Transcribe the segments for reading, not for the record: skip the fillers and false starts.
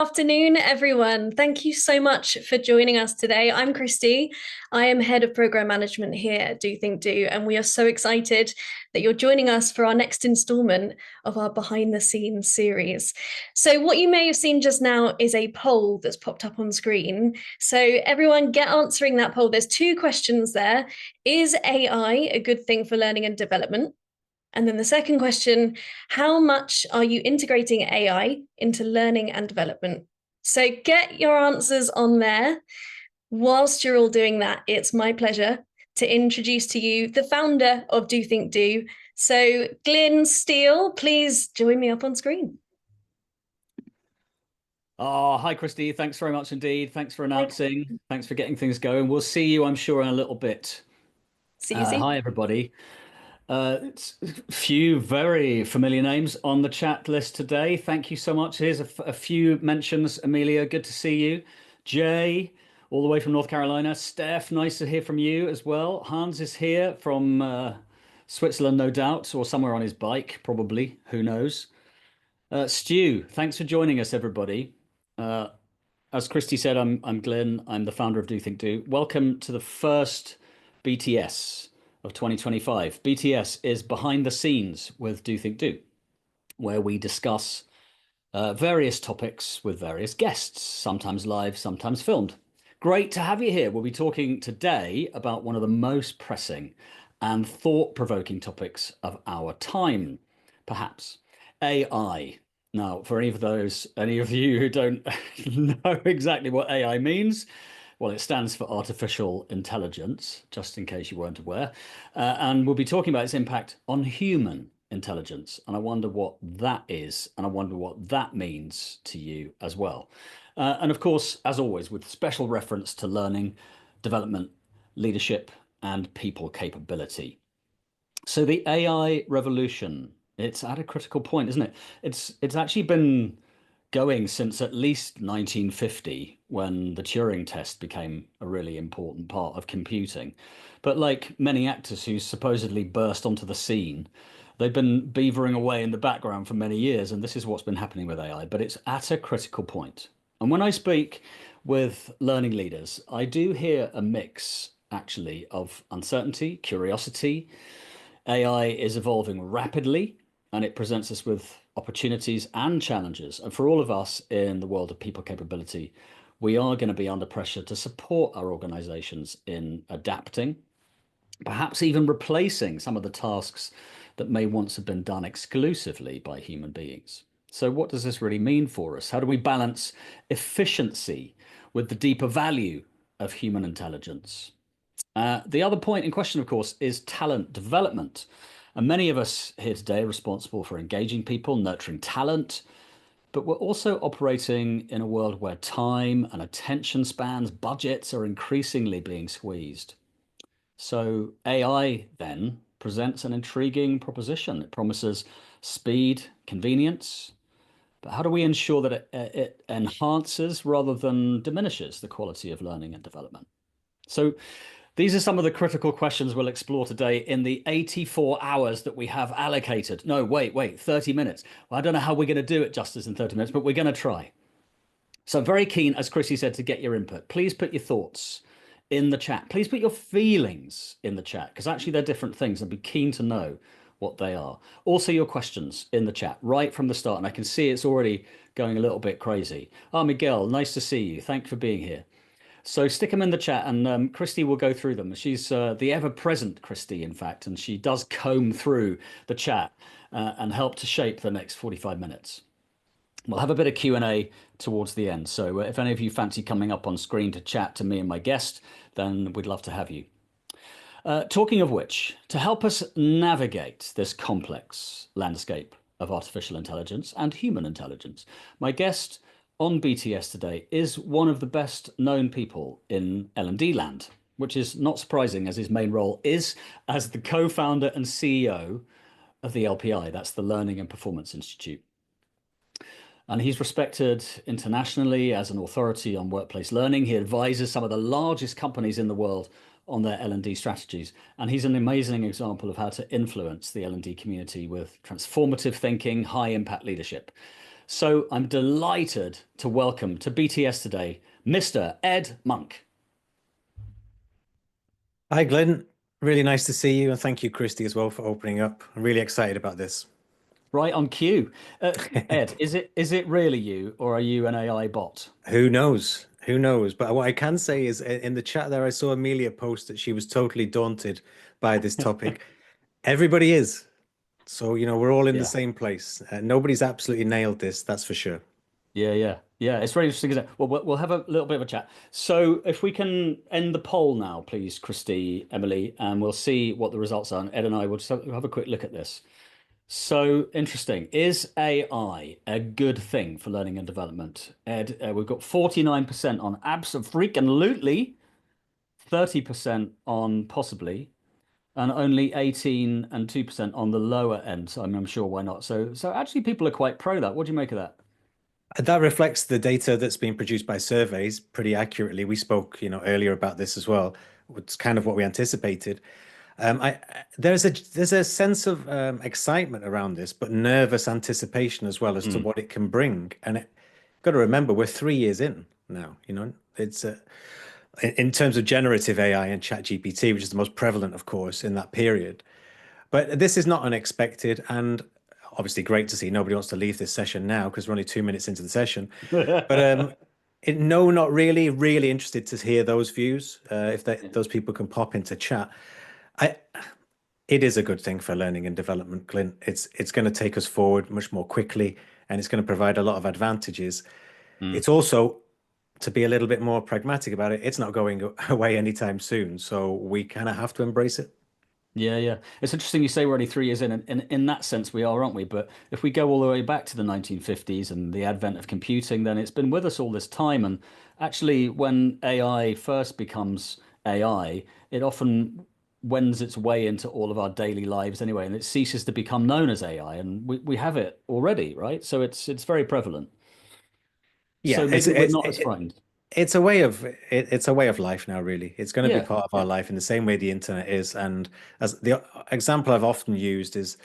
Afternoon, everyone. Thank you so much for joining us today. I'm Christy. I am head of program management here at Do Think Do, and we are so excited that you're joining us for our next installment of our behind the scenes series. So, what you may have seen just now is a poll that's popped up on screen. So, everyone, get answering that poll. There's two questions there. Is AI a good thing for learning and development? And then the second question, how much are you integrating AI into learning and development? So get your answers on there. Whilst you're all doing that, it's my pleasure to introduce to you the founder of Do Think Do. So Glynne Steele, please join me up on screen. Oh, hi, Christy. Thanks very much indeed. Thanks for announcing. Thanks for getting things going. We'll see you, I'm sure, in a little bit. See you soon. Hi, everybody. It's a few very familiar names on the chat list today. Thank you so much. Here's a few mentions. Amelia, good to see you. Jay, all the way from North Carolina. Steph, nice to hear from you as well. Hans is here from Switzerland, no doubt, or somewhere on his bike, probably. Who knows? Stu, thanks for joining us, everybody. As Christy said, I'm Glynne. I'm the founder of Do Think Do. Welcome to the first BTS of 2025. BTS is behind the scenes with Do Think Do, where we discuss various topics with various guests, sometimes live, sometimes filmed. Great to have you here. We'll be talking today about one of the most pressing and thought-provoking topics of our time, perhaps AI. Now, for any of you who don't know exactly what AI means, well, it stands for artificial intelligence, just in case you weren't aware. And we'll be talking about its impact on human intelligence. And I wonder what that is, and I wonder what that means to you as well. And of course, as always, with special reference to learning, development, leadership, and people capability. So the AI revolution, it's at a critical point, isn't it? It's actually been going since at least 1950 when the Turing test became a really important part of computing. But like many actors who supposedly burst onto the scene, they've been beavering away in the background for many years, and this is what's been happening with AI, but it's at a critical point. And when I speak with learning leaders, I do hear a mix actually of uncertainty, curiosity. AI is evolving rapidly and it presents us with opportunities and challenges. And for all of us in the world of people capability, we are going to be under pressure to support our organizations in adapting, perhaps even replacing some of the tasks that may once have been done exclusively by human beings. So what does this really mean for us? How do we balance efficiency with the deeper value of human intelligence? The other point in question, of course, is talent development. And many of us here today are responsible for engaging people, nurturing talent, but we're also operating in a world where time and attention spans, budgets are increasingly being squeezed. So AI then presents an intriguing proposition. It promises speed, convenience, but how do we ensure that it enhances rather than diminishes the quality of learning and development? So these are some of the critical questions we'll explore today in the 84 hours that we have allocated. No, wait, 30 minutes. Well, I don't know how we're going to do it justice in 30 minutes, but we're going to try. So I'm very keen, as Chrissy said, to get your input. Please put your thoughts in the chat. Please put your feelings in the chat, because actually they're different things. I'd be keen to know what they are. Also your questions in the chat right from the start. And I can see it's already going a little bit crazy. Oh, Miguel, nice to see you. Thanks for being here. So stick them in the chat and Christy will go through them. She's the ever-present Christy, in fact, and she does comb through the chat and help to shape the next 45 minutes. We'll have a bit of Q&A towards the end. So if any of you fancy coming up on screen to chat to me and my guest, then we'd love to have you. Talking of which, to help us navigate this complex landscape of artificial intelligence and human intelligence, my guest on BTS today is one of the best known people in L&D land, which is not surprising as his main role is as the co-founder and CEO of the LPI, that's the Learning and Performance Institute. And he's respected internationally as an authority on workplace learning. He advises some of the largest companies in the world on their L&D strategies. And he's an amazing example of how to influence the L&D community with transformative thinking, high impact leadership. So I'm delighted to welcome to BTS today, Mr. Ed Monk. Hi, Glenn. Really nice to see you, and thank you, Christy, as well for opening up. I'm really excited about this. Right on cue. Ed, is it really you, or are you an AI bot? Who knows? Who knows? But what I can say is in the chat there, I saw Amelia post that she was totally daunted by this topic. Everybody is. So, we're all in the Yeah. same place. Nobody's absolutely nailed this, that's for sure. Yeah. It's very interesting, isn't it? Well, we'll have a little bit of a chat. So, if we can end the poll now, please, Christy, Emily, and we'll see what the results are. And Ed and I will just have a quick look at this. So interesting. Is AI a good thing for learning and development? Ed, we've got 49% on abso-freaking-lutely, 30% on possibly, and only 18 and 2% on the lower end. So I'm sure why not. So actually people are quite pro that. What do you make of that? That reflects the data that's been produced by surveys pretty accurately. We spoke, earlier about this as well. It's kind of what we anticipated. There's a sense of excitement around this, but nervous anticipation as well as to Mm. what it can bring. And got to remember, we're 3 years in now. It's in terms of generative AI and ChatGPT, which is the most prevalent, of course, in that period. But this is not unexpected, and obviously great to see. Nobody wants to leave this session now because we're only 2 minutes into the session. But no, not really. Really interested to hear those views. If those people can pop into chat. I, it is a good thing for learning and development, Glynn. It's going to take us forward much more quickly, and it's going to provide a lot of advantages. Mm. It's also, to be a little bit more pragmatic about it, it's not going away anytime soon. So we kind of have to embrace it. Yeah. It's interesting you say we're only 3 years in, and in that sense we are, aren't we? But if we go all the way back to the 1950s and the advent of computing, then it's been with us all this time. And actually, when AI first becomes AI, it often wends its way into all of our daily lives anyway, and it ceases to become known as AI. And we have it already, right? So it's very prevalent. Yeah, So maybe we're not as frightened. it's a way of it's a way of life now, really. It's going to be Yeah, part of our yeah. life in the same way the internet is. And as the example I've often used is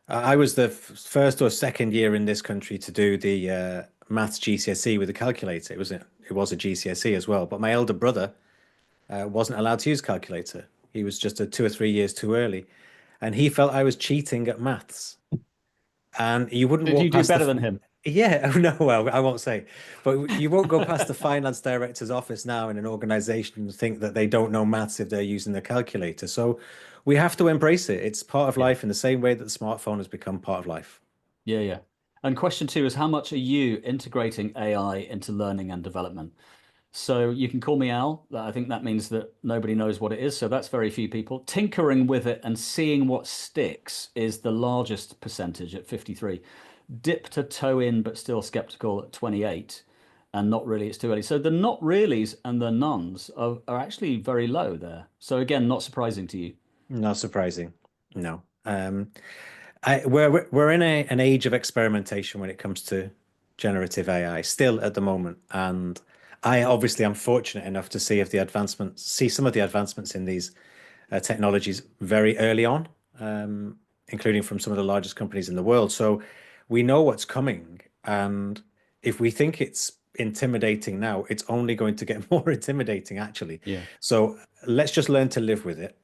I was the first or second year in this country to do the maths GCSE with a calculator. It was a GCSE as well, but my elder brother wasn't allowed to use calculator. He was just 2 or 3 years too early, and he felt I was cheating at maths. And you wouldn't Did you walk do past better the than him? yeah, oh no, well, I won't say, but you won't go past the finance director's office now in an organization and think that they don't know maths if they're using the calculator. So we have to embrace it. It's part of Yeah. life in the same way that the smartphone has become part of life. Yeah. And question two is how much are you integrating AI into learning and development? So you can call me Al. I think that means that nobody knows what it is. So that's very few people. Tinkering with it and seeing what sticks is the largest percentage at 53. Dipped a toe in, but still skeptical at 28. And not really, it's too early. So the not reallys and the nones are actually very low there. So again, not surprising to you. Not surprising. No. We're in an age of experimentation when it comes to generative AI still at the moment, and I obviously am fortunate enough to see some of the advancements in these technologies very early on, including from some of the largest companies in the world. So we know what's coming, and if we think it's intimidating now, it's only going to get more intimidating, actually. Yeah. So let's just learn to live with it.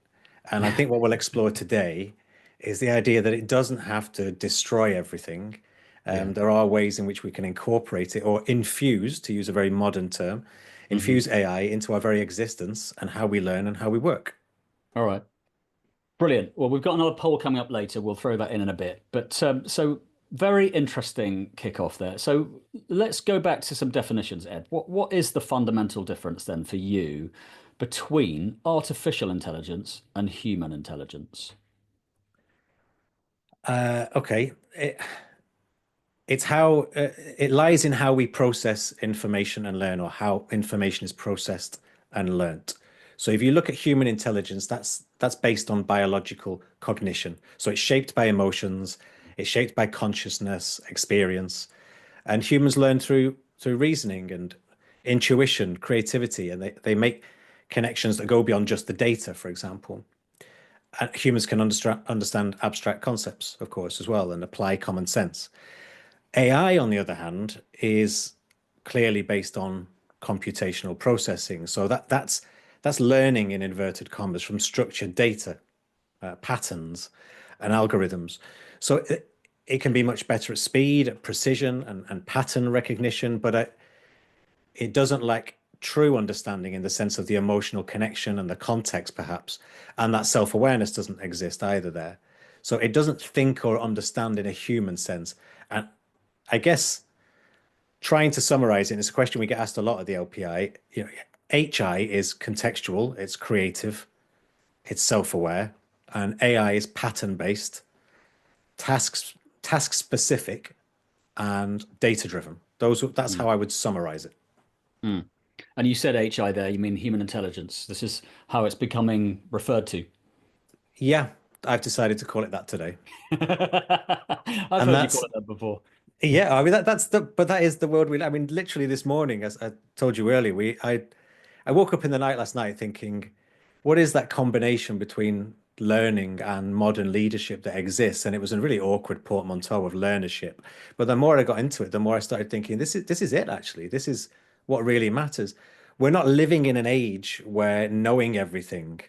And I think what we'll explore today is the idea that it doesn't have to destroy everything. Yeah. There are ways in which we can incorporate it or infuse, to use a very modern term, Hmm. infuse AI into our very existence and how we learn and how we work. All right. Brilliant. Well, we've got another poll coming up later. We'll throw that in a bit. But so very interesting kickoff there. So let's go back to some definitions, Ed. What is the fundamental difference then for you between artificial intelligence and human intelligence? Okay. It's how it lies in how we process information and learn, or how information is processed and learnt. So if you look at human intelligence, that's based on biological cognition. So it's shaped by emotions, it's shaped by consciousness, experience, and humans learn through reasoning and intuition, creativity, and they make connections that go beyond just the data, for example. And humans can understand abstract concepts, of course, as well, and apply common sense. AI, on the other hand, is clearly based on computational processing. So that's learning in inverted commas from structured data, patterns, and algorithms. So it can be much better at speed, at precision, and pattern recognition, but it doesn't lack true understanding in the sense of the emotional connection and the context, perhaps. And that self-awareness doesn't exist either there. So it doesn't think or understand in a human sense. And I guess trying to summarize it, and it's a question we get asked a lot at the LPI, HI is contextual, it's creative, it's self-aware, and AI is pattern-based, task specific, and data-driven. That's how I would summarize it. Mm. And you said HI there, you mean human intelligence. This is how it's becoming referred to. Yeah, I've decided to call it that today. I've And heard you call that's it that before. yeah, I mean but that is the world I mean, literally this morning, as I told you earlier, I woke up in the night last night thinking, what is that combination between learning and modern leadership that exists? And it was a really awkward portmanteau of learnership. But the more I got into it, the more I started thinking, this is it actually. This is what really matters. We're not living in an age where knowing everything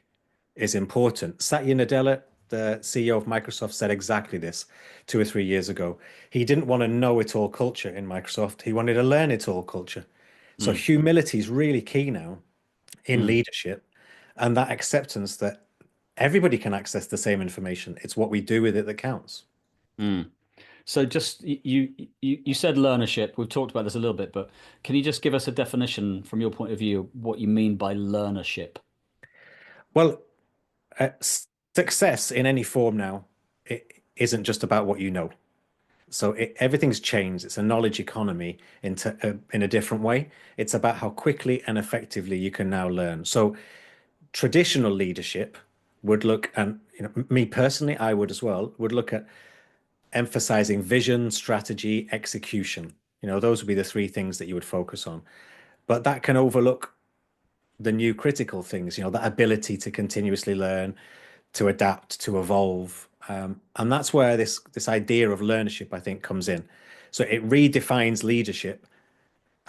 is important. Satya Nadella, the CEO of Microsoft, said exactly this 2 or 3 years ago. He didn't want a know-it-all culture in Microsoft. He wanted a learn-it-all culture. So Mm. humility is really key now in Mm. leadership, and that acceptance that everybody can access the same information. It's what we do with it that counts. Mm. So just you said learnership. We've talked about this a little bit, but can you just give us a definition from your point of view what you mean by learnership? Well, success in any form now, it isn't just about what you know. So everything's changed. It's a knowledge economy in a different way. It's about how quickly and effectively you can now learn. So traditional leadership would look, and me personally, I would as well, would look at emphasizing vision, strategy, execution. Those would be the three things that you would focus on. But that can overlook the new critical things, that ability to continuously learn, to adapt, to evolve. And that's where this idea of learnership, I think, comes in. So it redefines leadership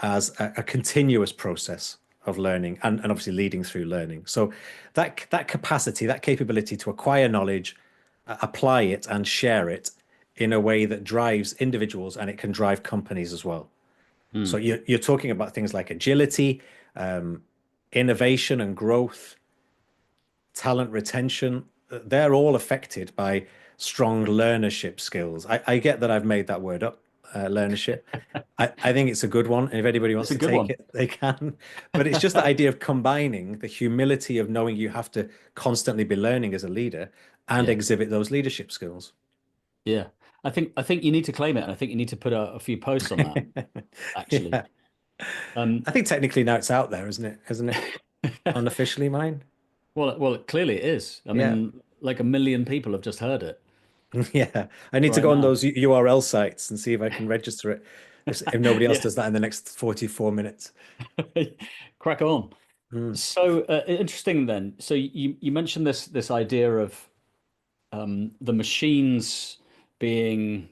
as a continuous process of learning and obviously leading through learning. So that capacity, that capability to acquire knowledge, apply it and share it in a way that drives individuals, and it can drive companies as well. So Mm. you're talking about things like agility, innovation and growth, talent retention. They're all affected by strong learnership skills. I get that I've made that word up, learnership. I think it's a good one. And if anybody It's wants a to good take one. it, they can. But it's just the idea of combining the humility of knowing you have to constantly be learning as a leader and Yeah. exhibit those leadership skills. Yeah. I think you need to claim it, and I think you need to put a few posts on that, actually. Yeah. Um, I think technically now it's out there, isn't it? Isn't it unofficially mine? well, clearly it is. I Yeah. mean, like 1 million people have just heard it Yeah. I need to right go on now. those URL sites and see if I can register it if nobody else Yeah. does that in the next 44 minutes. Crack on. Mm, So interesting then. So you mentioned this idea of the machines being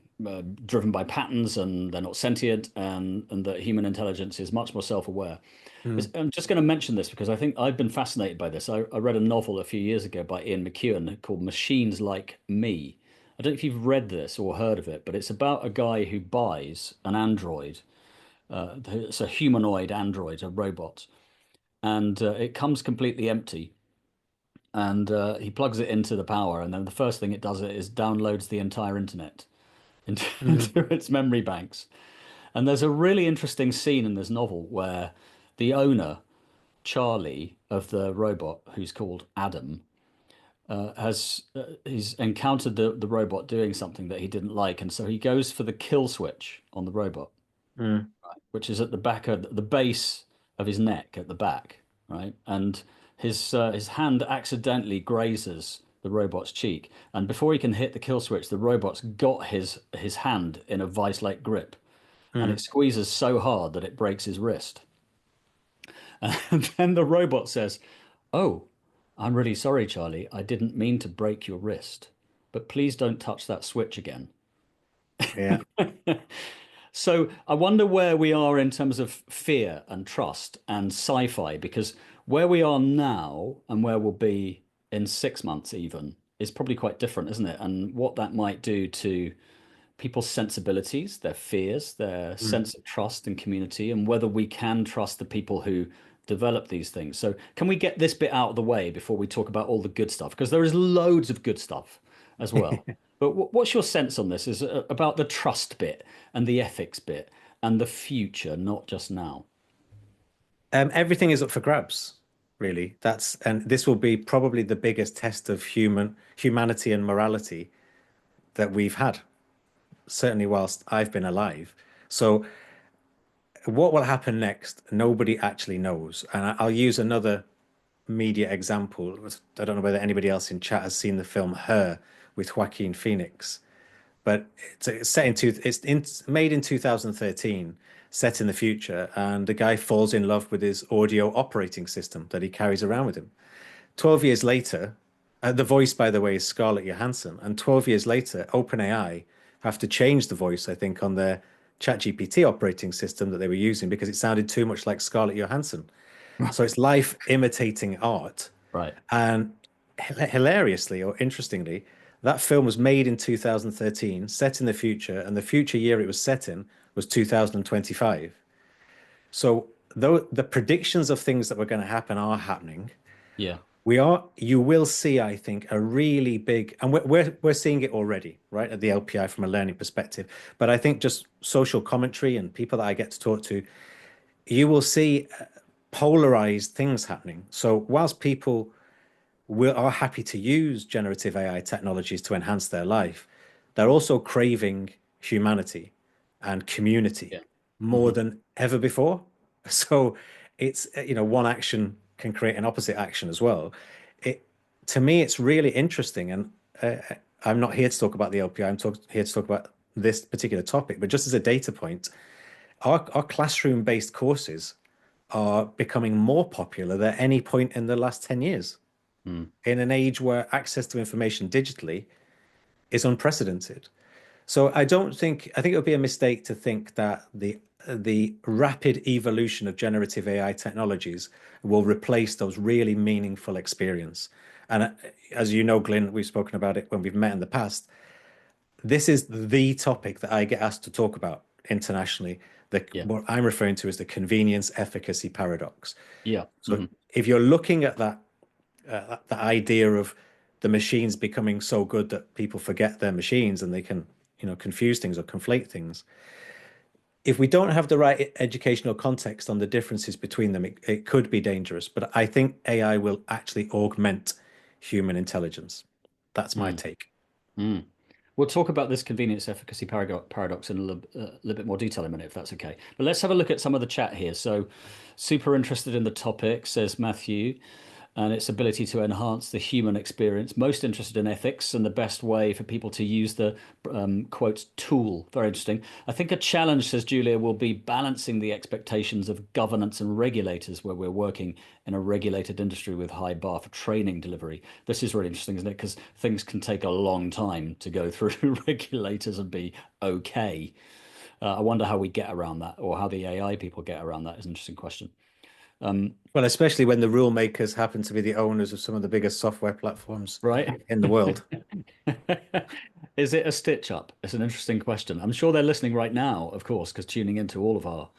driven by patterns, and they're not sentient, and that human intelligence is much more self-aware. mm, I'm just going to mention this because I think I've been fascinated by this. I read a novel a few years ago by Ian McEwan called Machines Like Me. I don't know if you've read this or heard of it, but it's about a guy who buys an android. It's a humanoid android, a robot, and it comes completely empty. And he plugs it into the power, and then the first thing it does is downloads the entire internet into, mm, into its memory banks. And there's a really interesting scene in this novel where the owner, Charlie, of the robot, who's called Adam, has he's encountered the robot doing something that he didn't like, and so he goes for the kill switch on the robot, mm, which is at the back of the base of his neck at the back, right? And his hand accidentally grazes the robot's cheek, and before he can hit the kill switch, the robot's got his hand in a vice-like grip, and it mm. squeezes so hard that it breaks his wrist. And then the robot says, "Oh, I'm really sorry, Charlie. I didn't mean to break your wrist, but please don't touch that switch again." Yeah. So I wonder where we are in terms of fear and trust and sci-fi, because where we are now and where we'll be in 6 months even is probably quite different, isn't it? And what that might do to people's sensibilities, their fears, their sense of trust and community, and whether we can trust the people who develop these things. So can we get this bit out of the way before we talk about all the good stuff? Because there is loads of good stuff as well. But what's your sense on this? Is about the trust bit and the ethics bit and the future, not just now? Everything is up for grabs, really. And this will be probably the biggest test of humanity and morality that we've had, certainly whilst I've been alive. So what will happen next, nobody actually knows. And I'll use another media example. I don't know whether anybody else in chat has seen the film Her with Joaquin Phoenix, but it's made in 2013, set in the future, and the guy falls in love with his audio operating system that he carries around with him. 12 years later, the voice, by the way, is Scarlett Johansson, and 12 years later, OpenAI have to change the voice, I think, on their ChatGPT operating system that they were using because it sounded too much like Scarlett Johansson. So it's life imitating art. Right. And hilariously or interestingly, that film was made in 2013, set in the future, and the future year it was set in was 2025. So though the predictions of things that were going to happen are happening, Yeah. you will see, I think, a really big, and we're seeing it already, right, at the LPI from a learning perspective. But I think just social commentary and people that I get to talk to, you will see polarized things happening. So whilst people are happy to use generative AI technologies to enhance their life, they're also craving humanity and community Yeah. more than ever before. So it's, one action can create an opposite action as well. It, to me, it's really interesting. And I'm not here to talk about the LPI. Here to talk about this particular topic. But just as a data point, our classroom-based courses are becoming more popular than any point in the last 10 years in an age where access to information digitally is unprecedented. So I think it would be a mistake to think that the rapid evolution of generative AI technologies will replace those really meaningful experience. And as you know, Glynne, we've spoken about it when we've met in the past. This is the topic that I get asked to talk about internationally. Yeah. What I'm referring to is the convenience efficacy paradox. Yeah. So if you're looking at that the idea of the machines becoming so good that people forget their machines and they can, confuse things or conflate things. If we don't have the right educational context on the differences between them, it could be dangerous. But I think AI will actually augment human intelligence. That's my take. We'll talk about this convenience efficacy paradox in a little bit more detail in a minute, if that's okay. But let's have a look at some of the chat here. So, super interested in the topic, says Matthew, and its ability to enhance the human experience. Most interested in ethics and the best way for people to use the quote tool. Very interesting. I think a challenge, says Julia, will be balancing the expectations of governance and regulators where we're working in a regulated industry with high bar for training delivery. This is really interesting, isn't it? Because things can take a long time to go through regulators and be okay. I wonder how we get around that, or how the AI people get around that. Is an interesting question. Well, especially when the rule makers happen to be the owners of some of the biggest software platforms right in the world. Is it a stitch up? It's an interesting question. I'm sure they're listening right now, of course, because tuning into all of our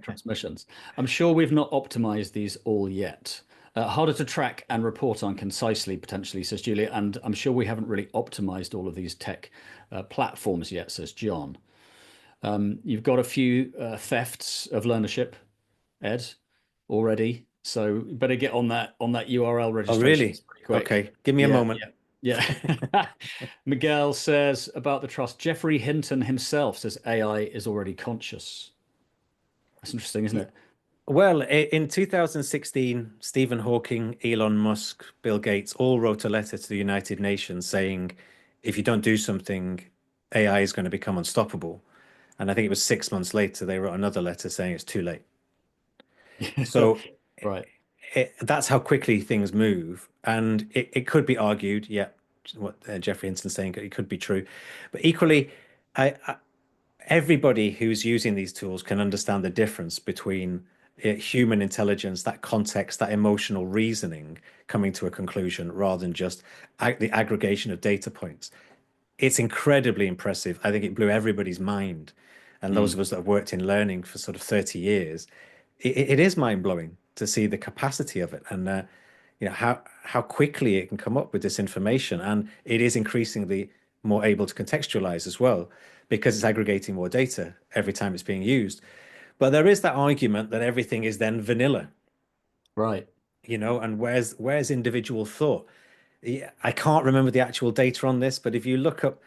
transmissions. I'm sure we've not optimized these all yet. Harder to track and report on concisely, potentially, says Julia. And I'm sure we haven't really optimized all of these tech platforms yet, says John. You've got a few thefts of learnership, Ed, already. So better get on that URL registration. Oh, really? Pretty quick. Okay, give me a moment. Yeah. Miguel says about the trust. Jeffrey Hinton himself says AI is already conscious. That's interesting, isn't it? Well, in 2016, Stephen Hawking, Elon Musk, Bill Gates all wrote a letter to the United Nations saying, if you don't do something, AI is going to become unstoppable. And I think it was 6 months later, they wrote another letter saying it's too late. So right. That's how quickly things move. And it could be argued, yeah, what Jeffrey Hinson's saying, it could be true. But equally, everybody who's using these tools can understand the difference between human intelligence, that context, that emotional reasoning coming to a conclusion rather than just the aggregation of data points. It's incredibly impressive. I think it blew everybody's mind. And those Mm. of us that have worked in learning for sort of 30 years, it is mind blowing to see the capacity of it and how quickly it can come up with this information. And it is increasingly more able to contextualize as well because it's aggregating more data every time it's being used. But there is that argument that everything is then vanilla, Right. and where's individual thought? Yeah, I can't remember the actual data on this, but if you look up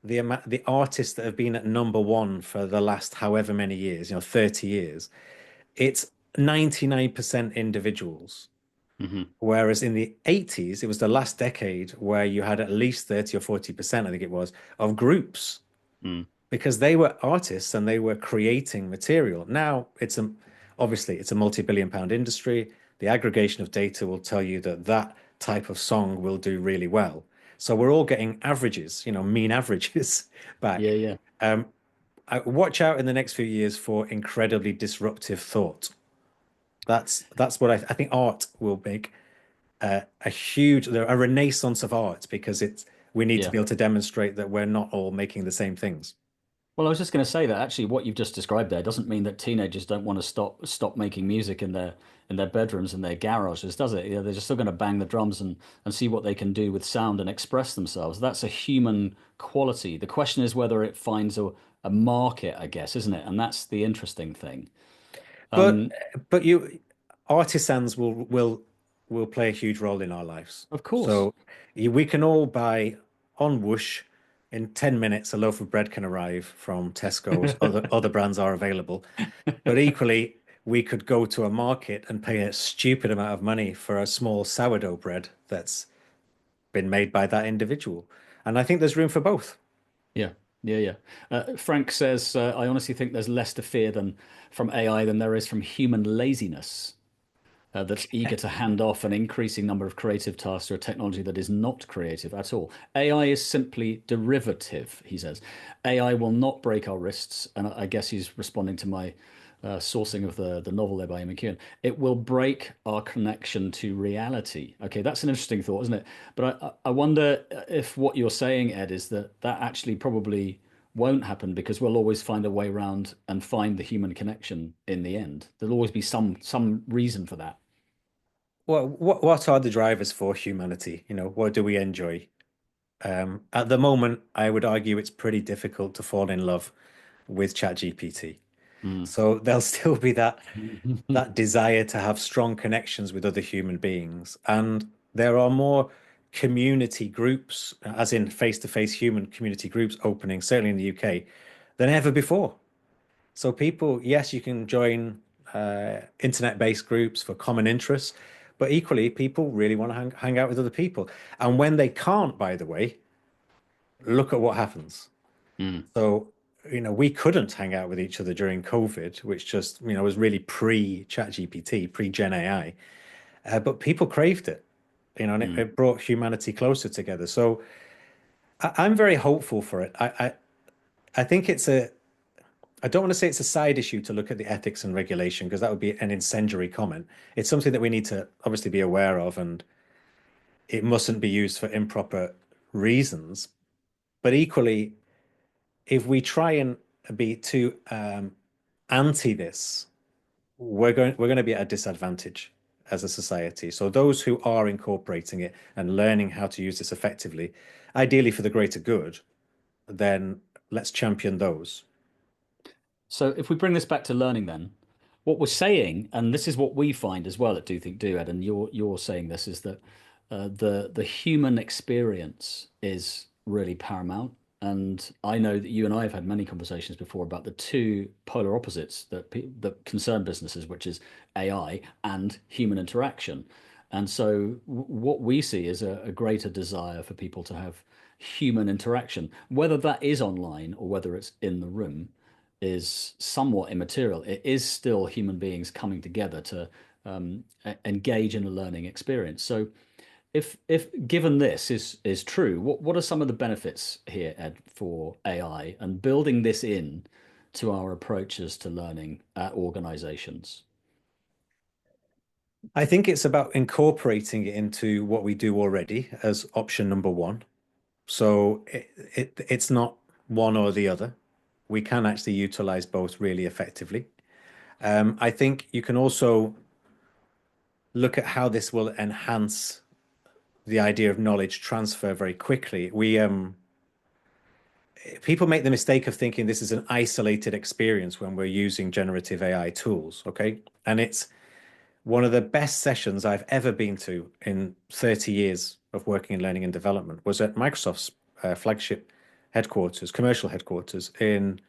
the artists that have been at number one for the last however many years, 30 years, it's 99% individuals. Hmm. Whereas in the 80s, it was the last decade where you had at least 30 or 40%, I think it was, of groups Mm. because they were artists and they were creating material. Now obviously it's a multi-billion pound industry. The aggregation of data will tell you that that type of song will do really well. So we're all getting averages, mean averages Yeah, back. yeah. Watch out in the next few years for incredibly disruptive thought. That's what I think art will make a renaissance of art because we need to Yeah. be able to demonstrate that we're not all making the same things. Well, I was just going to say that actually what you've just described there doesn't mean that teenagers don't want to stop making music in their bedrooms and their garages, does it? They're just still going to bang the drums and see what they can do with sound and express themselves. That's a human quality. The question is whether it finds a market, I guess, isn't it? And that's the interesting thing. But Um, but you artisans will play a huge role in our lives. of course. So we can all buy on Whoosh in 10 minutes a loaf of bread can arrive from Tesco's. Other brands are available. But equally, we could go to a market and pay a stupid amount of money for a small sourdough bread that's been made by that individual. And I think there's room for both. Yeah, yeah, yeah. Frank says, I honestly think there's less to fear than from AI than there is from human laziness. That's eager to hand off an increasing number of creative tasks to a technology that is not creative at all. AI is simply derivative, he says. AI will not break our wrists, and I guess he's responding to my sourcing of the novel there by Ian McEwan. It will break our connection to reality. Okay, that's an interesting thought, isn't it? But I wonder if what you're saying, Ed, is that that actually probably won't happen because we'll always find a way around and find the human connection in the end. There'll always be some reason for that. Well, what are the drivers for humanity? What do we enjoy? At the moment, I would argue it's pretty difficult to fall in love with ChatGPT. Mm. So there'll still be that desire to have strong connections with other human beings. And there are more community groups, as in face-to-face human community groups opening, certainly in the UK, than ever before. So people, yes, you can join internet-based groups for common interests, but equally, people really want to hang out with other people. And when they can't, by the way, look at what happens. Mm. So, we couldn't hang out with each other during COVID, which just, was really pre-ChatGPT, pre-Gen AI. But people craved it, and Mm. it brought humanity closer together. So I'm very hopeful for it. I think I don't want to say it's a side issue to look at the ethics and regulation because that would be an incendiary comment. It's something that we need to obviously be aware of, and it mustn't be used for improper reasons. But equally, if we try and be too anti this, we're going to be at a disadvantage as a society. So those who are incorporating it and learning how to use this effectively, ideally for the greater good, then let's champion those. So if we bring this back to learning then, what we're saying, and this is what we find as well at Do Think Do, Ed, and you're saying this, is that the human experience is really paramount. And I know that you and I have had many conversations before about the two polar opposites that concern businesses, which is AI and human interaction. And so what we see is a greater desire for people to have human interaction, whether that is online or whether it's in the room is somewhat immaterial. It is still human beings coming together to engage in a learning experience. So, if given this is true, what are some of the benefits here, Ed, for AI and building this in to our approaches to learning at organizations? I think it's about incorporating it into what we do already as option number one. So it's not one or the other. We can actually utilize both really effectively. I think you can also look at how this will enhance the idea of knowledge transfer very quickly. People make the mistake of thinking this is an isolated experience when we're using generative AI tools, okay? And it's one of the best sessions I've ever been to in 30 years of working in learning and development was at Microsoft's flagship headquarters, commercial headquarters in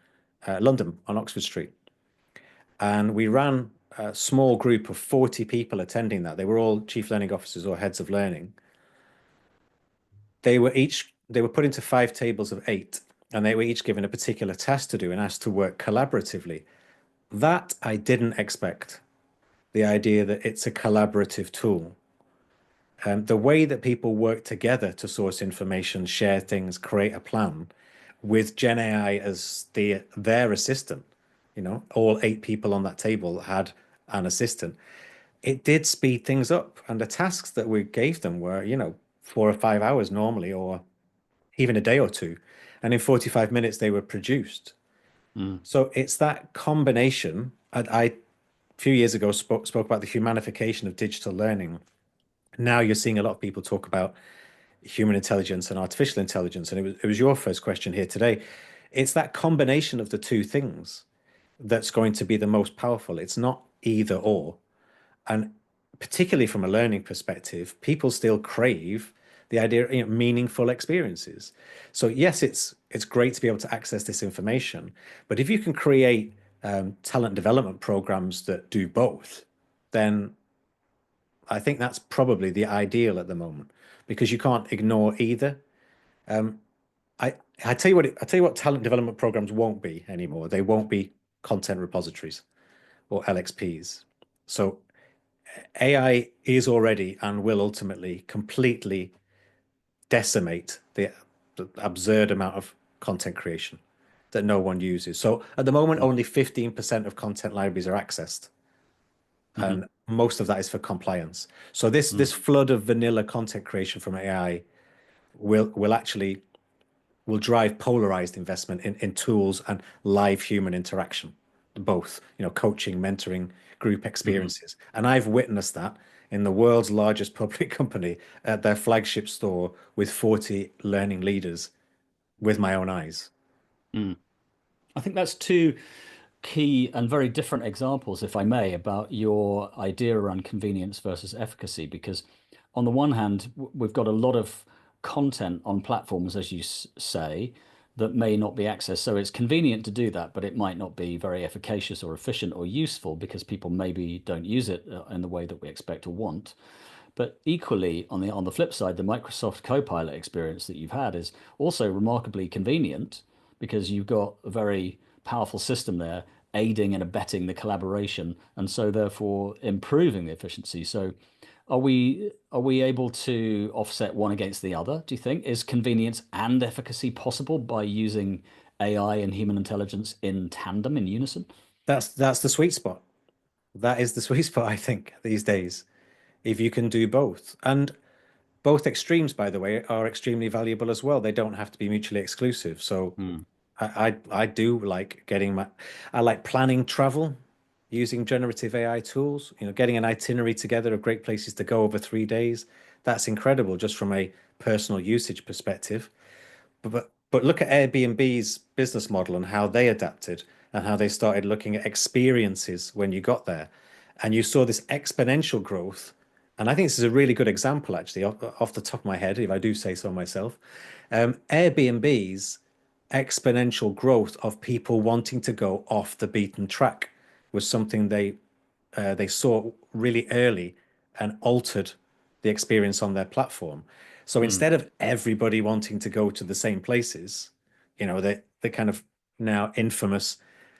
London on Oxford Street. And we ran a small group of 40 people attending that. They were all chief learning officers or heads of learning. They were put into 5 tables of 8, and they were each given a particular task to do and asked to work collaboratively. That I didn't expect. The idea that it's a collaborative tool. The way that people work together to source information, share things, create a plan with Gen AI as their assistant, all 8 people on that table had an assistant. It did speed things up. And the tasks that we gave them were, 4 or 5 hours normally, or even a day or two. And in 45 minutes, they were produced. So it's that combination. I a few years ago spoke about the humanification of digital learning. Now you're seeing a lot of people talk about human intelligence and artificial intelligence, and it was your first question here today. It's that combination of the two things that's going to be the most powerful. It's not either or. And particularly from a learning perspective, people still crave the idea of meaningful experiences. So yes, it's great to be able to access this information, but if you can create talent development programs that do both, then I think that's probably the ideal at the moment, because you can't ignore either. I I tell you what talent development programs won't be anymore. They won't be content repositories or LXPs. So AI is already and will ultimately completely decimate the absurd amount of content creation that no one uses. So at the moment, only 15% of content libraries are accessed. And most of that is for compliance. So this flood of vanilla content creation from AI will drive polarized investment in tools and live human interaction, both, coaching, mentoring, group experiences. And I've witnessed that in the world's largest public company at their flagship store with 40 learning leaders with my own eyes. I think that's two key and very different examples, if I may, about your idea around convenience versus efficacy. Because on the one hand, we've got a lot of content on platforms, as you say, that may not be accessed. So it's convenient to do that, but it might not be very efficacious or efficient or useful because people maybe don't use it in the way that we expect or want. But equally, on the flip side, the Microsoft Copilot experience that you've had is also remarkably convenient because you've got a very powerful system there aiding and abetting the collaboration, and so therefore improving the efficiency. So are we able to offset one against the other, do you think? Is convenience and efficacy possible by using AI and human intelligence in tandem, in unison? That's the sweet spot. That is the sweet spot, I think, these days, if you can do both. And both extremes, by the way, are extremely valuable as well. They don't have to be mutually exclusive. So I do like I like planning travel using generative AI tools, getting an itinerary together of great places to go over 3 days. That's incredible just from a personal usage perspective. But look at Airbnb's business model and how they adapted and how they started looking at experiences when you got there. And you saw this exponential growth. And I think this is a really good example, actually, off the top of my head, if I do say so myself. Airbnb's exponential growth of people wanting to go off the beaten track was something they saw really early and altered the experience on their platform. So instead of everybody wanting to go to the same places, the kind of now infamous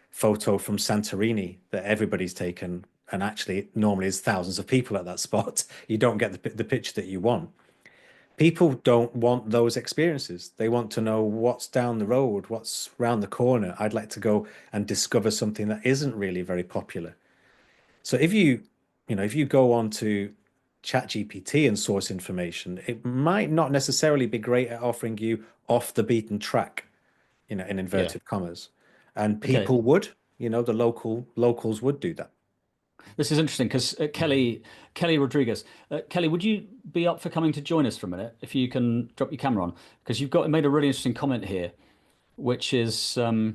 photo from Santorini that everybody's taken, and actually normally there's thousands of people at that spot. You don't get the picture that you want. people don't want those experiences. They want to know what's down the road, what's round the corner. I'd like to go and discover something that isn't really very popular. So if you go on to ChatGPT and source information, it might not necessarily be great at offering you off the beaten track, in Yeah. inverted commas. And Okay. people would, the locals would do that. This is interesting because Kelly Rodriguez, Kelly, would you be up for coming to join us for a minute if you can drop your camera on? Because you've got made a really interesting comment here, which is, oh,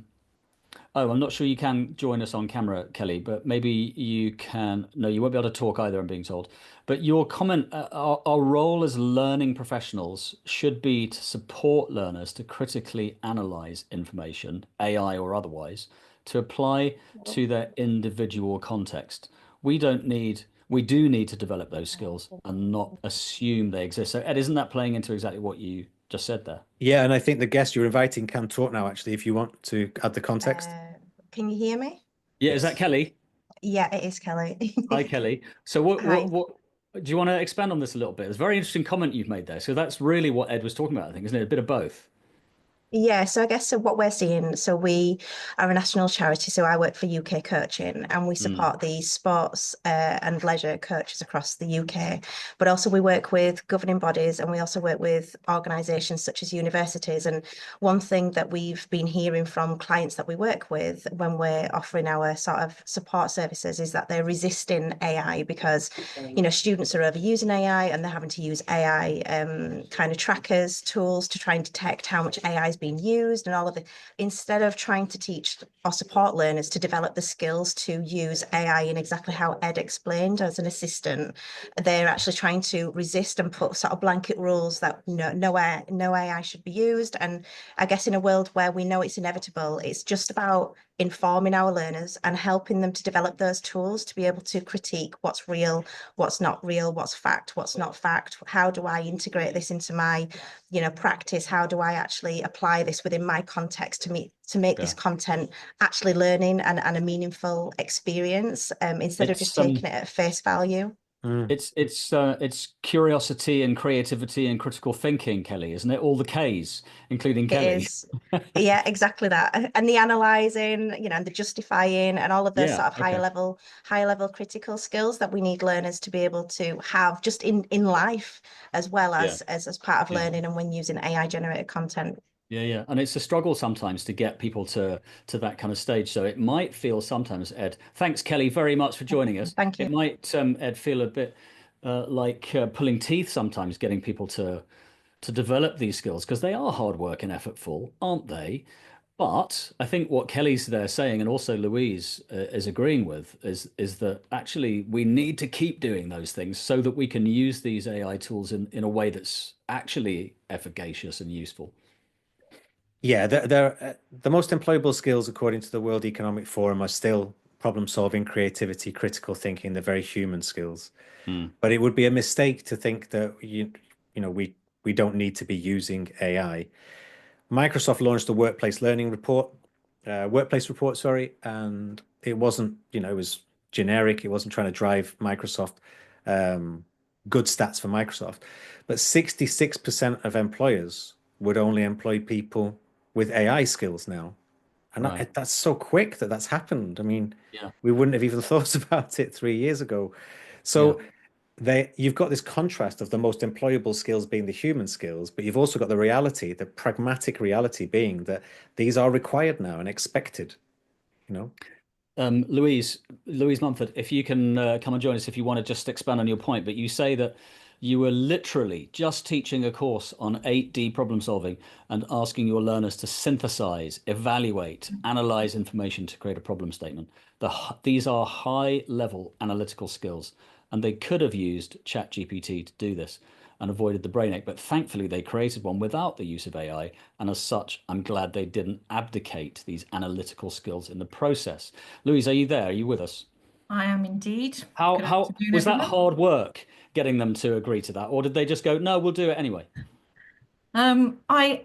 I'm not sure you can join us on camera, Kelly, but maybe you can. No, you won't be able to talk either, I'm being told. But your comment, our role as learning professionals should be to support learners to critically analyze information, AI or otherwise, to apply to their individual context. We do need to develop those skills and not assume they exist. So, Ed, isn't that playing into exactly what you just said there? Yeah, and I think the guest you're inviting can talk now, actually, if you want to add the context. Can you hear me? Yeah, is that Yes. Kelly? Yeah, it is Kelly. Hi, Kelly. So what, Hi. what do you want to expand on this a little bit? It's a very interesting comment you've made there. So that's really what Ed was talking about, I think, isn't it? A bit of both. Yeah, so I guess so what we're seeing, so we are a national charity, so I work for UK Coaching and we support the sports and leisure coaches across the UK, but also we work with governing bodies and we also work with organisations such as universities. And one thing that we've been hearing from clients that we work with when we're offering our sort of support services is that they're resisting AI because, students are overusing AI and they're having to use AI kind of trackers, tools to try and detect how much AI is being used and all of it, instead of trying to teach or support learners to develop the skills to use AI in exactly how Ed explained as an assistant. They're actually trying to resist and put sort of blanket rules that no AI should be used. And I guess in a world where we know it's inevitable, it's just about informing our learners and helping them to develop those tools to be able to critique what's real, what's not real, what's fact, what's not fact. How do I integrate this into my practice? How do I actually apply this within my context to make this content actually learning and a meaningful experience, instead of just taking it at face value? It's curiosity and creativity and critical thinking, Kelly, isn't it? All the K's, including It Kelly. is. Yeah, exactly that. And the analyzing, and the justifying and all of those Yeah, sort of higher level critical skills that we need learners to be able to have just in life as well as part of learning and when using AI generated content. Yeah. And it's a struggle sometimes to get people to that kind of stage. So it might feel sometimes, Ed, thanks, Kelly, very much for joining us. Thank you. It might, Ed, feel a bit like pulling teeth sometimes, getting people to develop these skills because they are hard work and effortful, aren't they? But I think what Kelly's there saying, and also Louise is agreeing with, is that actually we need to keep doing those things so that we can use these AI tools in a way that's actually efficacious and useful. Yeah, the most employable skills, according to the World Economic Forum, are still problem solving, creativity, critical thinking, the very human skills. But it would be a mistake to think that we don't need to be using AI. Microsoft launched a workplace report, sorry, and it wasn't, it was generic. It wasn't trying to drive Microsoft good stats for Microsoft, but 66% of employers would only employ people with AI skills now. And that's so quick that's happened. I mean, we wouldn't have even thought about it 3 years ago. So you've got this contrast of the most employable skills being the human skills, but you've also got the reality, the pragmatic reality being that these are required now and expected, Louise Mumford, if you can come and join us, if you want to just expand on your point, but you say that you were literally just teaching a course on 8D problem solving and asking your learners to synthesize, evaluate, analyze information to create a problem statement. These are high level analytical skills, and they could have used ChatGPT to do this and avoided the brain ache. But thankfully, they created one without the use of AI. And as such, I'm glad they didn't abdicate these analytical skills in the process. Louise, are you there? Are you with us? I am indeed. How was that hard work getting them to agree to that? Or did they just go, no, we'll do it anyway? I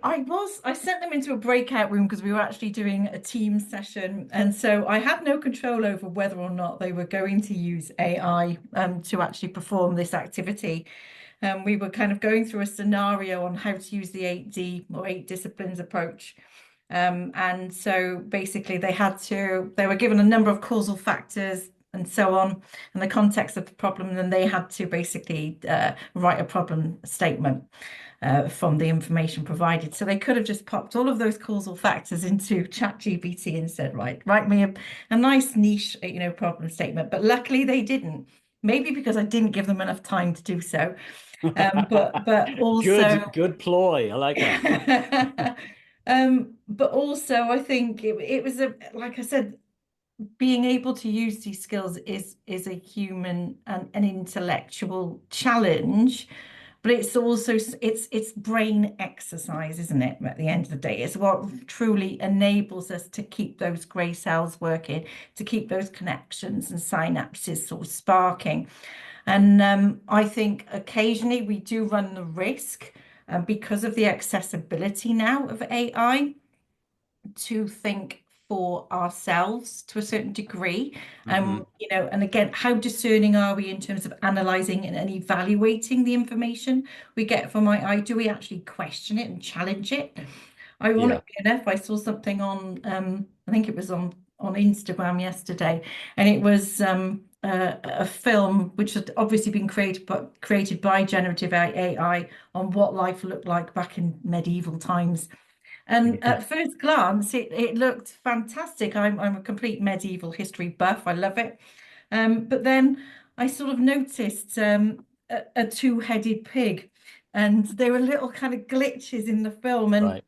sent them into a breakout room because we were actually doing a team session, and so I had no control over whether or not they were going to use AI to actually perform this activity. We were kind of going through a scenario on how to use the 8D or 8 disciplines approach. And so basically they were given a number of causal factors and so on in the context of the problem, and then they had to basically write a problem statement from the information provided. So they could have just popped all of those causal factors into ChatGPT and said, write me a nice niche, problem statement. But luckily they didn't. Maybe because I didn't give them enough time to do so. But also good ploy. I like that. But also I think it was like I said, being able to use these skills is a human and an intellectual challenge, but it's also it's brain exercise, isn't it? At the end of the day, it's what truly enables us to keep those grey cells working, to keep those connections and synapses sort of sparking. And I think occasionally we do run the risk, because of the accessibility now of AI, to think for ourselves to a certain degree. And again, how discerning are we in terms of analysing and evaluating the information we get from AI? Do we actually question it and challenge it? Ironically enough, I saw something on, I think it was on Instagram yesterday, and it was a film which had obviously been created by generative AI on what life looked like back in medieval times. And at first glance, it looked fantastic. I'm a complete medieval history buff. I love it. But then I sort of noticed a two-headed pig, and there were little kind of glitches in the film. And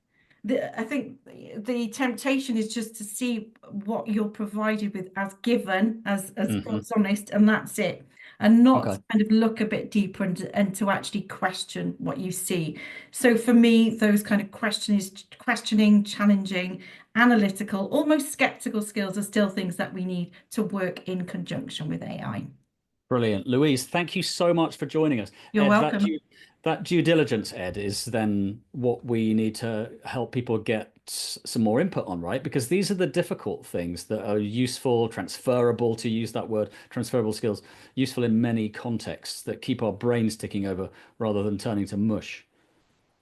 I think the temptation is just to see what you're provided with as given, as God's honest, and that's it. And not kind of look a bit deeper and to actually question what you see. So for me, those kind of questioning, challenging, analytical, almost skeptical skills are still things that we need to work in conjunction with AI. Brilliant. Louise, thank you so much for joining us. You're Ed, welcome. That due diligence, Ed, is then what we need to help people get some more input on, right? Because these are the difficult things that are useful, transferable, to use that word, transferable skills, useful in many contexts that keep our brains ticking over rather than turning to mush.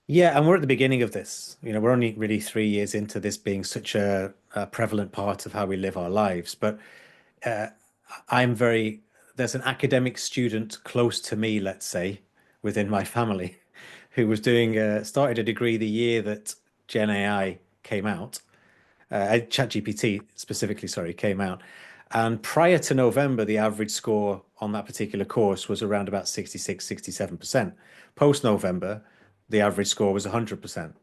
Yeah, and we're at the beginning of this. We're only really 3 years into this being such a prevalent part of how we live our lives. But there's an academic student close to me, let's say, within my family, who was started a degree the year that Gen AI came out, ChatGPT specifically, sorry, came out. And prior to November, the average score on that particular course was around about 66, 67%. Post-November, the average score was 100%,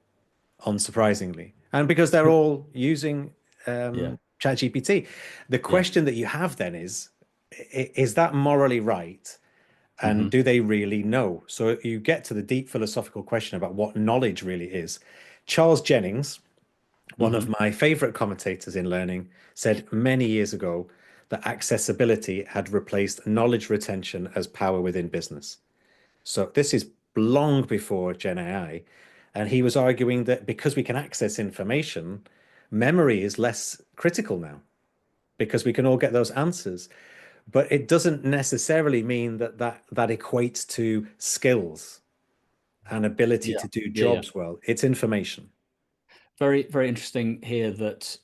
unsurprisingly. And because they're all using ChatGPT. The question that you have then is that morally right? And do they really know? So you get to the deep philosophical question about what knowledge really is. Charles Jennings, one of my favorite commentators in learning, said many years ago that accessibility had replaced knowledge retention as power within business. So this is long before Gen AI. And he was arguing that because we can access information, memory is less critical now because we can all get those answers. But it doesn't necessarily mean that equates to skills and ability to do jobs well. It's information. Very, very interesting here that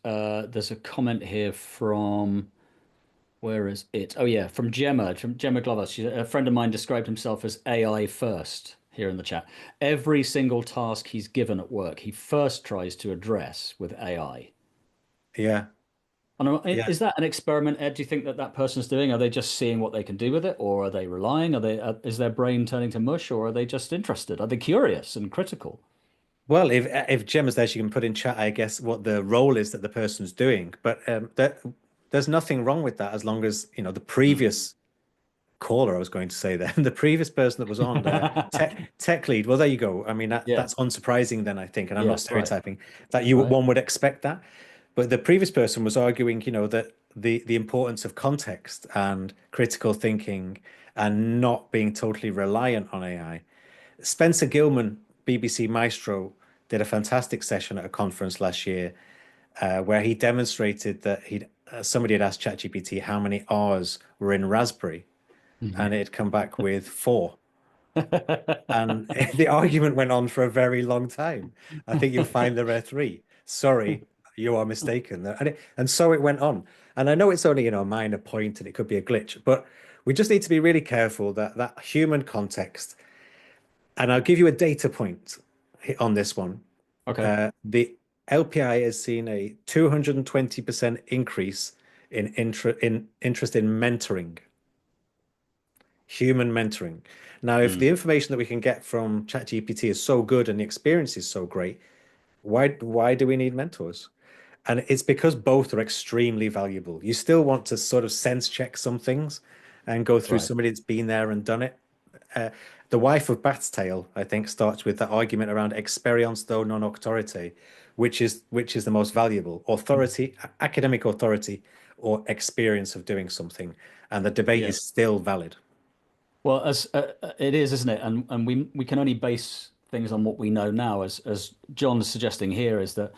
there's a comment here from, where is it? Oh yeah, from Gemma Glover. A friend of mine described himself as AI first here in the chat. Every single task he's given at work, he first tries to address with AI. Yeah. Is that an experiment, Ed? Do you think that person's doing? Are they just seeing what they can do with it, or are they relying? Is their brain turning to mush, or are they just interested? Are they curious and critical? Well, if Gemma's there, she can put in chat, I guess, what the role is that the person's doing. But there's nothing wrong with that as long as the previous caller, I was going to say then, the previous person that was on tech lead. Well, there you go. I mean, that's unsurprising then, I think, and I'm not stereotyping that one would expect that. But the previous person was arguing, that the importance of context and critical thinking and not being totally reliant on AI. Spencer Gilman, BBC Maestro, did a fantastic session at a conference last year where he demonstrated that somebody had asked ChatGPT how many R's were in Raspberry, and it had come back with 4. And the argument went on for a very long time. I think you'll find there are three. Sorry, you are mistaken. And so it went on. And I know it's only, a minor point and it could be a glitch, but we just need to be really careful that that human context. And I'll give you a data point on this one. Okay. The LPI has seen a 220% increase in interest in mentoring, human mentoring. Now, if the information that we can get from ChatGPT is so good and the experience is so great, why do we need mentors? And it's because both are extremely valuable. You still want to sort of sense check some things and go through Right. somebody that's been there and done it. The wife of Bath's Tale, I think, starts with that argument around experience though non auctority, which is the most valuable authority, academic authority, or experience of doing something. And the debate Yeah. is still valid. Well, as it is, isn't it? And we can only base things on what we know now. As John's suggesting here, is that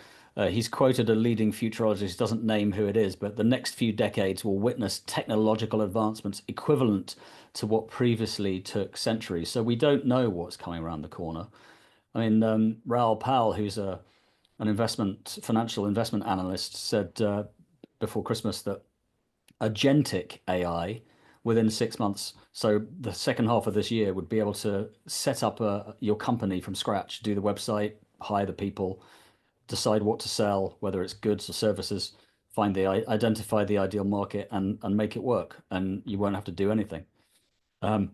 he's quoted a leading futurologist, doesn't name who it is, but the next few decades will witness technological advancements equivalent to what previously took centuries. So we don't know what's coming around the corner. I mean, Raoul Pal, who's an financial investment analyst, said before Christmas that agentic AI within 6 months, so the second half of this year, would be able to set up your company from scratch, do the website, hire the people, decide what to sell, whether it's goods or services, identify the ideal market, and make it work, and you won't have to do anything.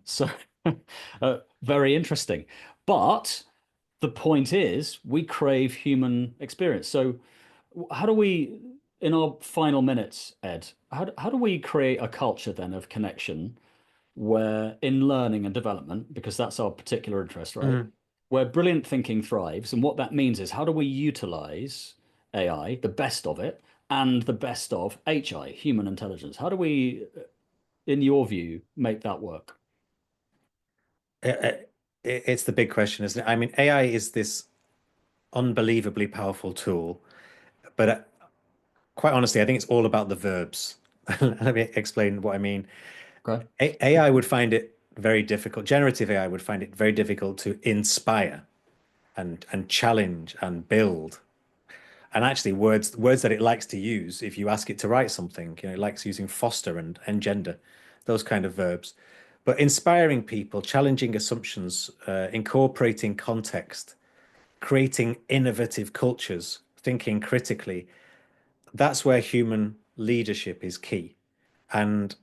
So very interesting. But the point is, we crave human experience. So how do we, in our final minutes, Ed, how do we create a culture then of connection where in learning and development, because that's our particular interest, right? Where brilliant thinking thrives. And what that means is, how do we utilize AI, the best of it, and the best of HI, human intelligence? How do we, in your view, make that work? It's the big question, isn't it? I mean, AI is this unbelievably powerful tool, but quite honestly, I think it's all about the verbs. Let me explain what I mean. Okay. AI would find it very difficult. Generative AI would find it very difficult to inspire and challenge and build. And actually, words that it likes to use, if you ask it to write something, it likes using foster and engender, those kind of verbs. But inspiring people, challenging assumptions, incorporating context, creating innovative cultures, thinking critically, that's where human leadership is key. And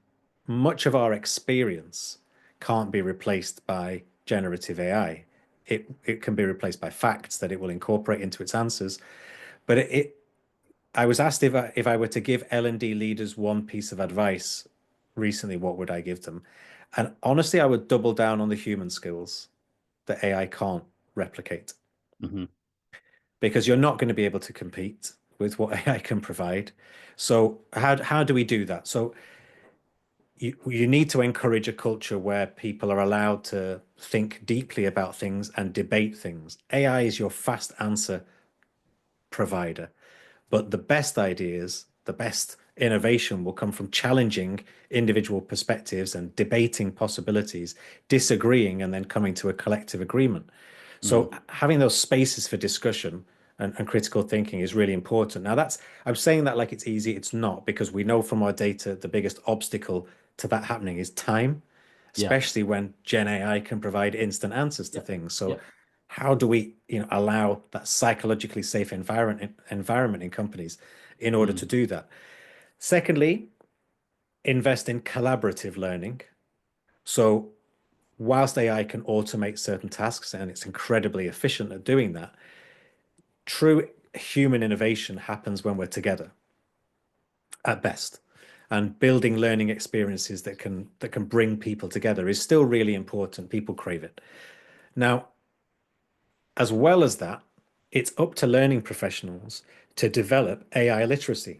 much of our experience can't be replaced by generative AI. It can be replaced by facts that it will incorporate into its answers. But I was asked if I were to give L&D leaders one piece of advice recently, what would I give them? And honestly, I would double down on the human skills that AI can't replicate. Because you're not going to be able to compete with what AI can provide. So how do we do that? So you need to encourage a culture where people are allowed to think deeply about things and debate things. AI is your fast answer provider, but the best ideas, the best innovation will come from challenging individual perspectives and debating possibilities, disagreeing, and then coming to a collective agreement. So having those spaces for discussion and critical thinking is really important. Now I'm saying that like it's easy. It's not, because we know from our data the biggest obstacle to that happening is time, especially when Gen AI can provide instant answers to things. So how do we, allow that psychologically safe environment in companies in order to do that? Secondly, invest in collaborative learning. So whilst AI can automate certain tasks and it's incredibly efficient at doing that, true human innovation happens when we're together at best. And building learning experiences that can bring people together is still really important. People crave it. Now, as well as that, it's up to learning professionals to develop AI literacy.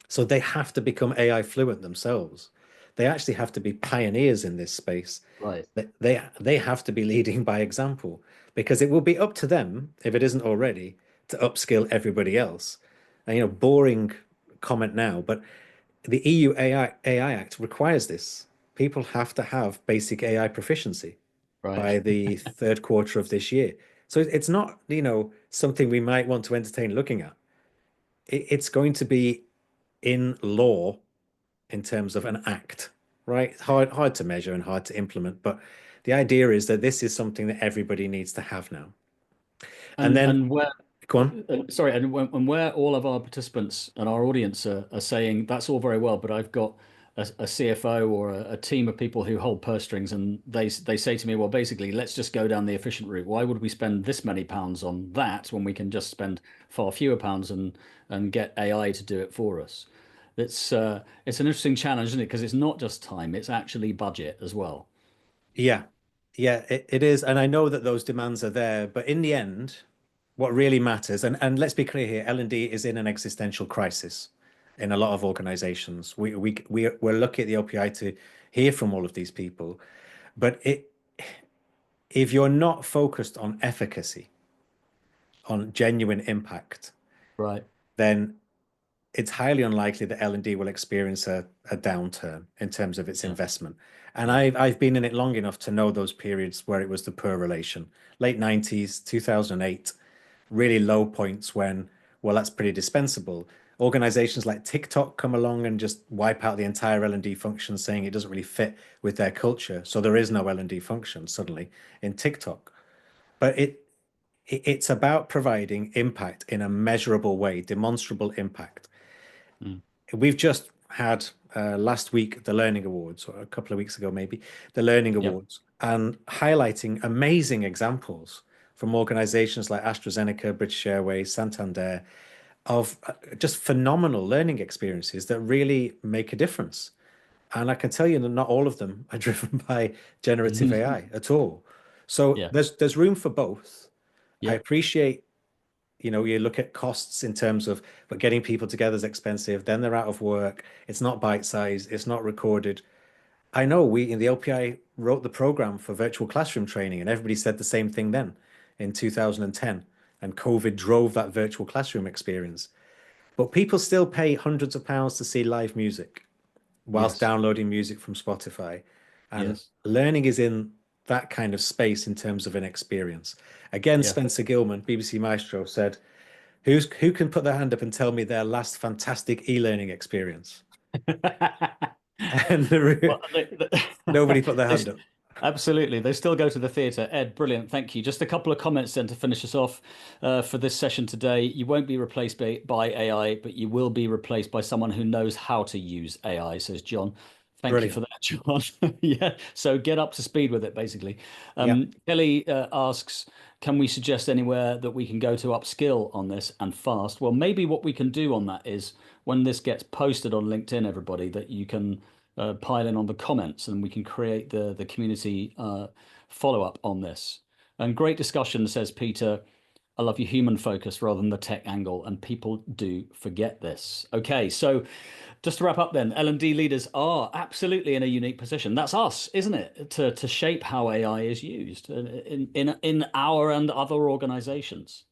So they have to become AI fluent themselves. They actually have to be pioneers in this space. Right. They have to be leading by example, because it will be up to them, if it isn't already, to upskill everybody else. And boring comment now, but the EU AI Act requires this. People have to have basic AI proficiency. by the third quarter of this year. So it's not, something we might want to entertain looking at. It's going to be in law in terms of an act, right? Hard to measure and hard to implement, but the idea is that this is something that everybody needs to have now. And then, and where, go on. sorry, and where all of our participants and our audience are saying that's all very well, but I've got a CFO or a team of people who hold purse strings, and they say to me, well, basically, let's just go down the efficient route. Why would we spend this many pounds on that when we can just spend far fewer pounds and get AI to do it for us? It's an interesting challenge, isn't it? Because it's not just time; it's actually budget as well. Yeah, yeah, it is. And I know that those demands are there, but in the end, what really matters, and let's be clear here, L&D is in an existential crisis in a lot of organizations. We're lucky at the OPI to hear from all of these people, but if you're not focused on efficacy, on genuine impact, Right. then it's highly unlikely that L&D will experience a downturn in terms of its investment. And I've been in it long enough to know those periods where it was the poor relation. Late 90s, 2008, really low points when, well, that's pretty dispensable. Organizations like TikTok come along and just wipe out the entire L&D function, saying it doesn't really fit with their culture. So there is no L&D function suddenly in TikTok. But it's about providing impact in a measurable way, demonstrable impact. We've just had last week the Learning Awards, or a couple of weeks ago maybe, the Learning Awards, and highlighting amazing examples from organizations like AstraZeneca, British Airways, Santander, of just phenomenal learning experiences that really make a difference. And I can tell you that not all of them are driven by generative AI at all. So there's room for both. I appreciate, you look at costs in terms of, but getting people together is expensive. Then they're out of work. It's not bite-sized. It's not recorded. I know we in the LPI wrote the program for virtual classroom training, and everybody said the same thing then in 2010. And COVID drove that virtual classroom experience. But people still pay hundreds of pounds to see live music whilst downloading music from Spotify. And learning is in that kind of space in terms of an experience. Again, Spencer Gilman, BBC Maestro, said, who can put their hand up and tell me their last fantastic e-learning experience? And nobody put their hand up. Absolutely. They still go to the theatre. Ed, brilliant. Thank you. Just a couple of comments then to finish us off for this session today. You won't be replaced by AI, but you will be replaced by someone who knows how to use AI, says John. Thank you for that, John. So get up to speed with it, basically. Kelly asks, can we suggest anywhere that we can go to upskill on this and fast? Well, maybe what we can do on that is when this gets posted on LinkedIn, everybody, that you can pile in on the comments and we can create the community follow-up on this. And great discussion, says Peter. I love your human focus rather than the tech angle, and people do forget this. Okay, so just to wrap up then, L&D leaders are absolutely in a unique position. That's us, isn't it? To shape how AI is used in our and other organizations.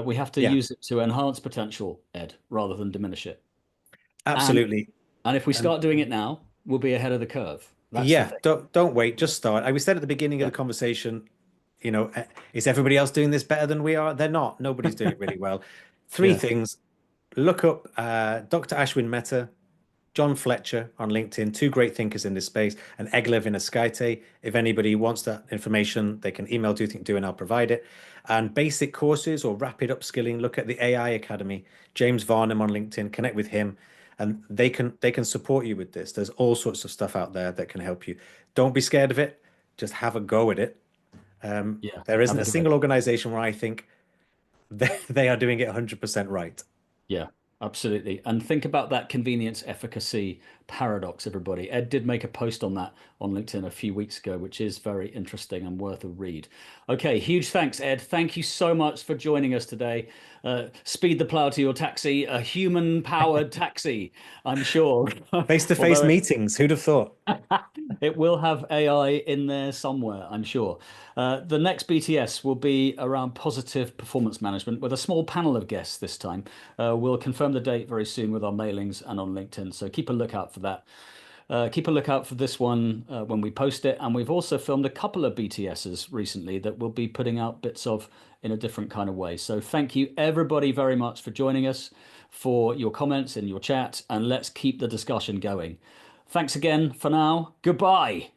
We have to use it to enhance potential, Ed, rather than diminish it. Absolutely. And if we start doing it now, we'll be ahead of the curve. That's don't wait, just start. We said at the beginning of the conversation, is everybody else doing this better than we are? They're not. Nobody's doing it really well. Three things. Look up Dr. Ashwin Mehta, John Fletcher on LinkedIn, two great thinkers in this space, and Eglev Inaskaite. If anybody wants that information, they can email Do and I'll provide it. And basic courses or rapid upskilling, look at the AI Academy, James Varnum on LinkedIn, connect with him, and they can support you with this. There's all sorts of stuff out there that can help you. Don't be scared of it. Just have a go at it. There isn't a single organization where I think they are doing it 100% right. Yeah, absolutely. And think about that convenience efficacy paradox, everybody. Ed did make a post on that on LinkedIn a few weeks ago, which is very interesting and worth a read. Okay, huge thanks, Ed. Thank you so much for joining us today. Speed the plow to your taxi, a human-powered taxi, I'm sure. Face-to-face meetings, who'd have thought? It will have AI in there somewhere, I'm sure. The next BTS will be around positive performance management with a small panel of guests this time. We'll confirm the date very soon with our mailings and on LinkedIn, so keep a lookout for that. keep a lookout for this one when we post it. And we've also filmed a couple of BTSs recently that we'll be putting out bits of in a different kind of way. So thank you everybody very much for joining us, for your comments in your chat, and let's keep the discussion going. Thanks again for now. Goodbye.